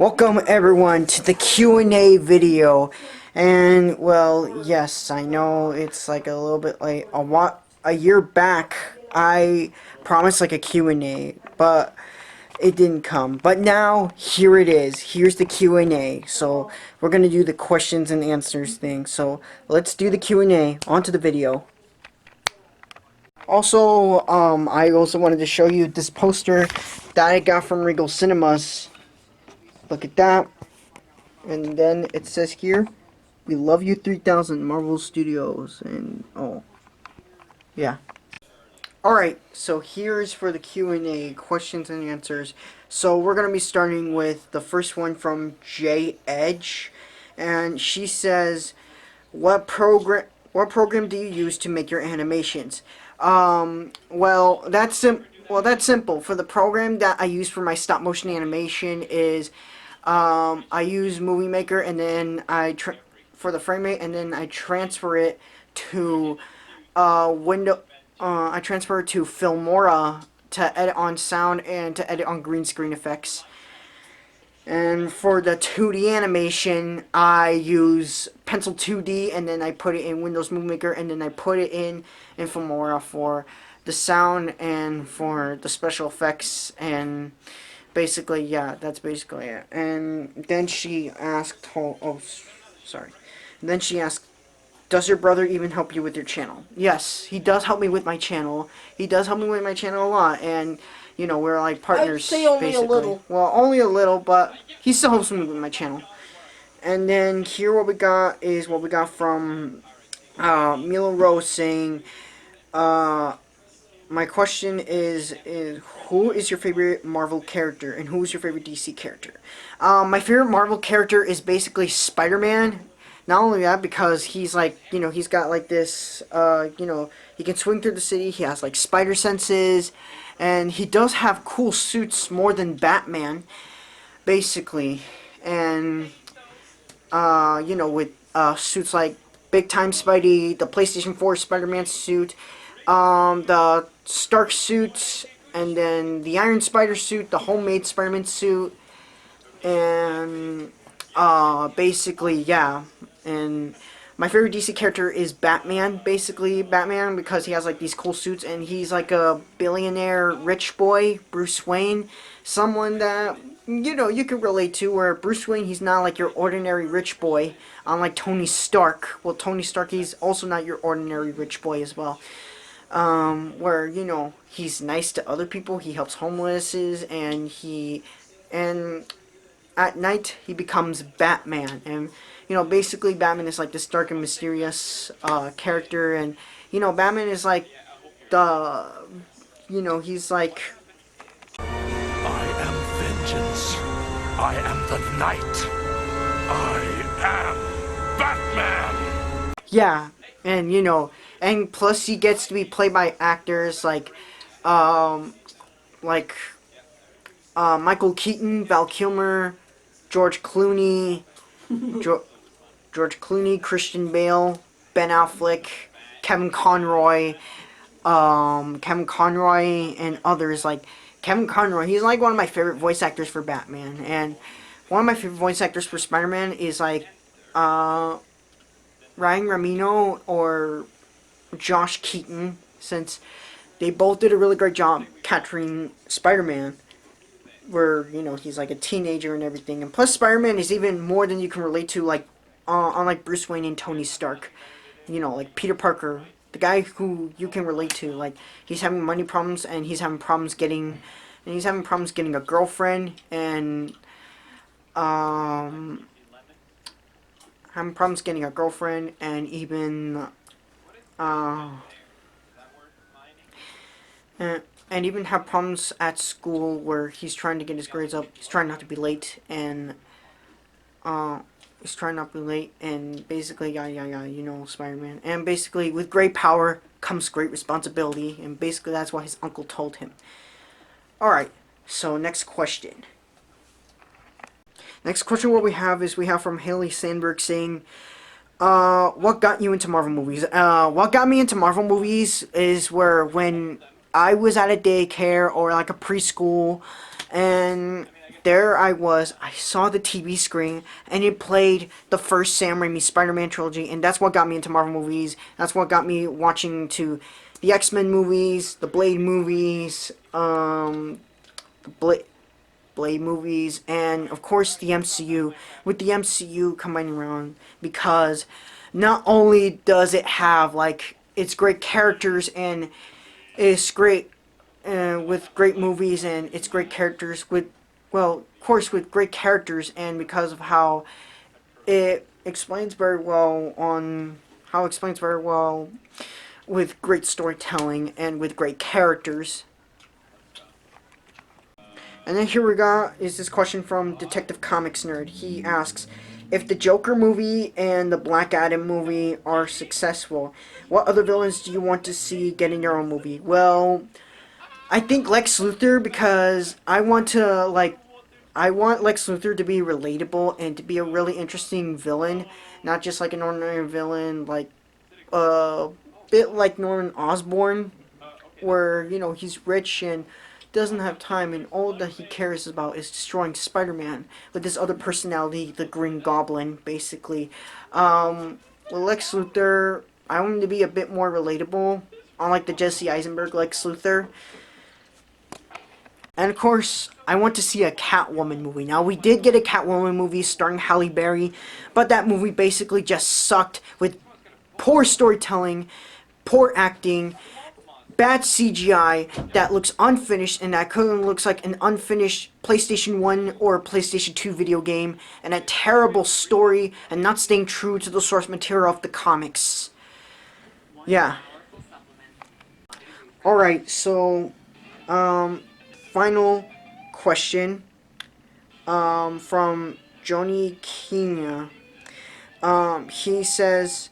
Welcome everyone to the Q&A video. And well, yes, I know it's like a little bit late. A year back I promised like a Q&A, but it didn't come. But now here it is. Here's the Q&A. So we're going to do the questions and answers thing. So let's do the Q&A. On to the video. Also, I also wanted to show you this poster that I got from Regal Cinemas. Look at that. And then it says here, "We love you 3000 Marvel Studios." And oh, yeah. Alright, so here's for the Q&A, questions and answers. So we're going to be starting with the first one from J Edge. And she says, what program do you use to make your animations? Well, that's simple. For the program that I use for my stop motion animation is I use Movie Maker, and then for the frame rate, and then I transfer it to I transfer it to Filmora to edit on sound and to edit on green screen effects. And for the 2D animation, I use Pencil 2D, and then I put it in Windows Movie Maker, and then I put it in Filmora for the sound and for the special effects. And basically, yeah, that's basically it. And then she asked, sorry. And then she asked, does your brother even help you with your channel? Yes, he does help me with my channel. He does help me with my channel a lot, and you know, we're like partners. I'd say only basically. a little. Well, only a little, but he still helps me with my channel. And then here, what we got is what we got from Milo Rose saying, my question is who is your favorite Marvel character and who is your favorite DC character? My favorite Marvel character is basically Spider-Man. Not only that, because he's like, you know, he's got like this, you know, he can swing through the city, he has like spider senses, and he does have cool suits more than Batman, basically. And, you know, with suits like Big Time Spidey, the PlayStation 4 Spider-Man suit, the Stark suit, and then the Iron Spider suit, the homemade Spider-Man suit, and basically, yeah. And my favorite DC character is Batman, basically Batman, because he has like these cool suits, and he's like a billionaire rich boy, Bruce Wayne, someone that, you know, you can relate to, where Bruce Wayne, he's not like your ordinary rich boy, unlike Tony Stark. Well, Tony Stark, he's also not your ordinary rich boy as well. Where, you know, he's nice to other people, he helps homelesses, and at night he becomes Batman. And you know, basically Batman is like this dark and mysterious character, and you know, Batman is like you know, he's like, I am vengeance. I am the night. I am Batman. yeah. And you know, and plus he gets to be played by actors like Michael Keaton, Val Kilmer, George Clooney, George Clooney, Christian Bale, Ben Affleck, Kevin Conroy, and others. Like Kevin Conroy, he's like one of my favorite voice actors for Batman, and one of my favorite voice actors for Spider-Man is like Ryan Ramino or Josh Keaton, since they both did a really great job capturing Spider-Man, where, you know, he's like a teenager and everything. And plus, Spider-Man is even more than you can relate to, like unlike Bruce Wayne and Tony Stark. You know, like Peter Parker, the guy who you can relate to. Like, he's having money problems, and he's having problems getting a girlfriend, and having problems getting a girlfriend, and even and even have problems at school, where he's trying to get his grades up. He's trying not to be late, and basically, yeah, you know, Spider-Man. And basically, with great power comes great responsibility, and basically that's what his uncle told him. Alright, so next question. Next question what we have from Haley Sandberg saying, what got you into Marvel movies? What got me into Marvel movies is when I was at a daycare or like a preschool, and there I was, I saw the TV screen, and it played the first Sam Raimi Spider-Man trilogy, and that's what got me into Marvel movies. That's what got me watching to the X-Men movies, the Blade movies, Blade movies, and of course the MCU, with the MCU coming around, because not only does it have, like, it's great characters, and it's great, with great movies, and it's great characters with, well, of course, with great characters, and because of how it explains very well with great storytelling and with great characters. And then here we got is this question from Detective Comics Nerd. He asks, if the Joker movie and the Black Adam movie are successful, what other villains do you want to see get in your own movie? Well, I think Lex Luthor, because I want Lex Luthor to be relatable and to be a really interesting villain, not just like an ordinary villain, like a bit like Norman Osborn, where, you know, he's rich and doesn't have time, and all that he cares about is destroying Spider-Man with his other personality, the Green Goblin, basically. With Lex Luthor, I want him to be a bit more relatable, unlike the Jesse Eisenberg Lex Luthor. And of course, I want to see a Catwoman movie. Now, we did get a Catwoman movie starring Halle Berry, but that movie basically just sucked with poor storytelling, poor acting, bad CGI that looks unfinished, and that currently looks like an unfinished PlayStation 1 or PlayStation 2 video game, and a terrible story, and not staying true to the source material of the comics. Yeah. Alright, so, final question from Joni Kenya. He says,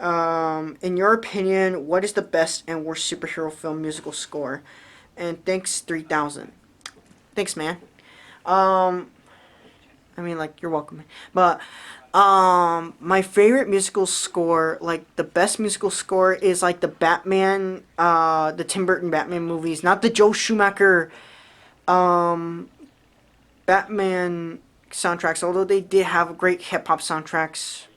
in your opinion, what is the best and worst superhero film musical score? And thanks, 3000. Thanks, man. I mean, like, you're welcome. But my favorite musical score, like the best musical score, is like the Batman, the Tim Burton Batman movies, not the Joe Schumacher Batman soundtracks, although they did have great hip-hop soundtracks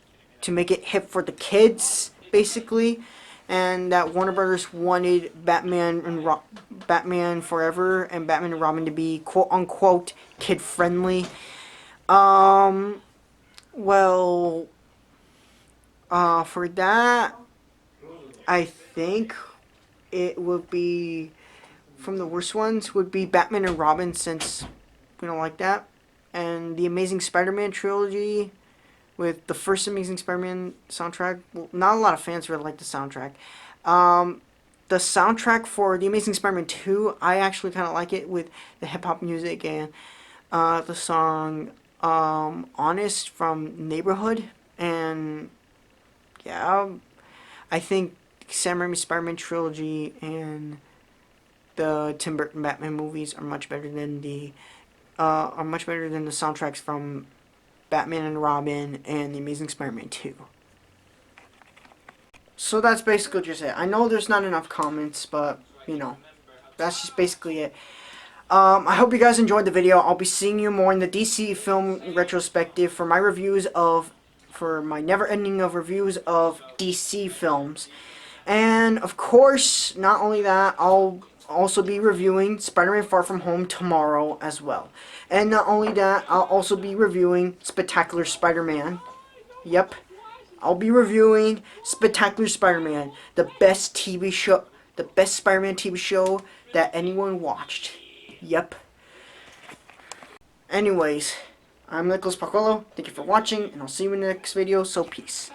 to make it hip for the kids, basically, and that Warner Brothers wanted Batman Forever and Batman and Robin to be quote-unquote kid-friendly. Well, for that, I think it would be, from the worst ones, would be Batman and Robin, since we don't like that. And the Amazing Spider-Man trilogy, with the first Amazing Spider-Man soundtrack. Well, not a lot of fans really like the soundtrack. The soundtrack for the Amazing Spider-Man 2, I actually kind of like it, with the hip-hop music and the song Honest from Neighborhood. And yeah, I think Sam Raimi's Spider-Man trilogy and the Tim Burton Batman movies are much better than the soundtracks from Batman and Robin and the Amazing Spider-Man 2. So that's basically just it. I know there's not enough comments, but, you know, that's just basically it. I hope you guys enjoyed the video. I'll be seeing you more in the DC film retrospective for my never-ending of reviews of DC films. And, of course, not only that, I'll also be reviewing Spider-Man Far From Home tomorrow as well. And not only that, I'll also be reviewing Spectacular Spider-Man. Yep. I'll be reviewing Spectacular Spider-Man, the best Spider-Man TV show that anyone watched. Yep. Anyways, I'm Nicolas. Thank you for watching, and I'll see you in the next video, so peace.